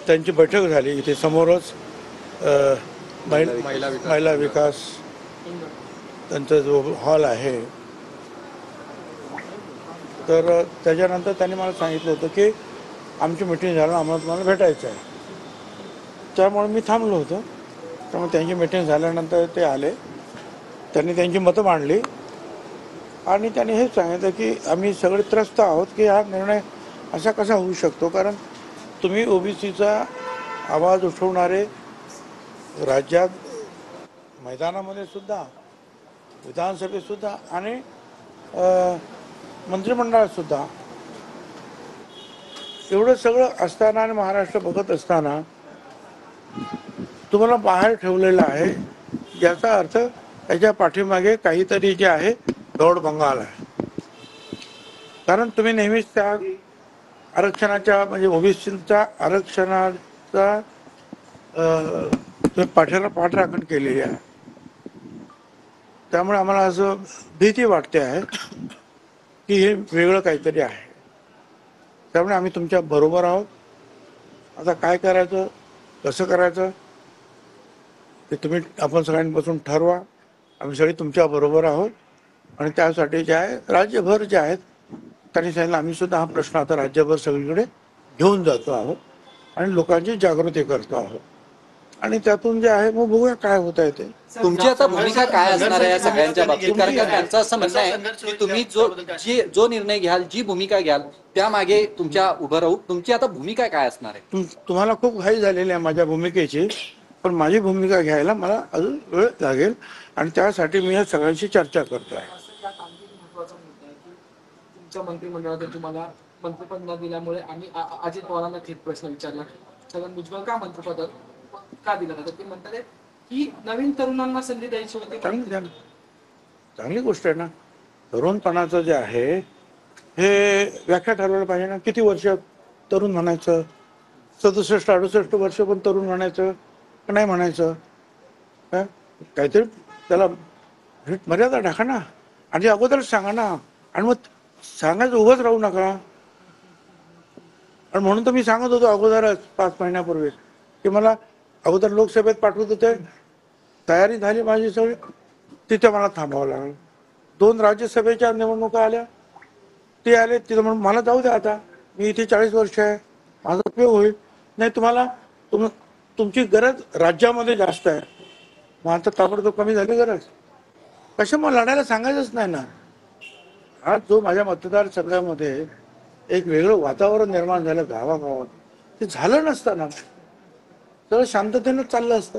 त्यांची बैठक झाली इथे समोरच. महिला विकास त्यांचा जो हॉल आहे, तर त्याच्यानंतर त्यांनी मला सांगितलं होतं की आमची मिटिंग झालं, आम्हाला तुम्हाला भेटायचं आहे. त्यामुळे मी थांबलो होतो. त्यामुळे त्यांची मिटिंग झाल्यानंतर ते आले, त्यांनी त्यांची मतं मांडली आणि त्यांनी हेच सांगितलं की आम्ही सगळे त्रस्त आहोत की हा निर्णय असा कसा होऊ शकतो, कारण तुम्ही ओबीसीचा आवाज उठवणारे राज्यात मैदानामध्ये सुद्धा, विधानसभेत सुद्धा आणि मंत्रिमंडळात सुद्धा एवढं सगळं असताना आणि महाराष्ट्र बघत असताना तुम्हाला बाहेर ठेवलेलं आहे, याचा अर्थ त्याच्या पाठीमागे काहीतरी जे आहे गौड बंगाल आहे. कारण तुम्ही नेहमीच त्या आरक्षणाच्या म्हणजे ओबीसीच्या आरक्षणाचा पाठराखण केलेली आहे. त्यामुळे आम्हाला असं भीती वाटते आहे की हे वेगळं काहीतरी आहे. त्यामुळे आम्ही तुमच्या बरोबर आहोत. आता काय करायचं, कसं करायचं ते तुम्ही आपण सगळ्यांपासून ठरवा. आम्ही सगळे तुमच्या बरोबर आहोत आणि त्यासाठी जे आहे राज्यभर जे आहेत त्यांनी सांगितलं आम्ही सुद्धा हा प्रश्न आता राज्यभर सगळीकडे घेऊन जातो आहोत आणि लोकांची जागृती करतो आहोत आणि त्यातून जे आहे मग बघूया काय होत आहे ते. तुमची आता भूमिका काय असणार आहे या सगळ्यांच्या बाबतीत? कारण का त्यांचं असं म्हणणं आहे की तुम्ही जो निर्णय घ्याल, जी भूमिका घ्याल त्यामागे तुमच्या उभं राहू. तुमची आता भूमिका काय असणार आहे? तुम्हाला खूप घाई झालेली आहे माझ्या भूमिकेची, पण माझी भूमिका घ्यायला मला अजून वेळ लागेल आणि त्यासाठी मी या सगळ्यांशी चर्चा करतोय. तुमच्या मंत्रिमंडळात तुम्हाला मंत्रिपद न दिल्यामुळे आम्ही अजित पवारांना थेट प्रश्न विचारला, छगन भुजबळ का मंत्रिपद का दिलं जातं? ते म्हणतात की नवीन तरुणांना संधी द्यायची होती. चांगली गोष्ट आहे ना. तरुणपणाचं जे आहे हे व्याख्या ठरवायला पाहिजे ना. किती वर्ष तरुण म्हणायचं? 67-68 वर्ष पण तरुण म्हणायचं का नाही म्हणायचं? काहीतरी त्याला मर्यादा टाका ना आणि अगोदरच सांगा ना. आणि मग सांगायचं उभंच राहू नका. आणि म्हणून तर मी सांगत होतो अगोदरच 5 महिन्यापूर्वी की मला अगोदर लोकसभेत पाठवत होते, तयारी झाली माझी सगळी, तिथे मला थांबावं लागलं. 2 राज्यसभेच्या निवडणुका आल्या, ते आले तिथं म्हणून मला जाऊ द्या, आता मी इथे 40 वर्ष आहे, माझा उपयोग होईल. नाही तुम्हाला तुमची गरज राज्यामध्ये जास्त आहे, मग आता ताबडतोब कमी झाली गरज. कशा मग लढायला सांगायचंच नाही ना. आज जो माझ्या मतदारसंघामध्ये एक वेगळं वातावरण निर्माण झालं गावागावात, ते झालं नसताना सगळं शांततेनं चाललं असतं.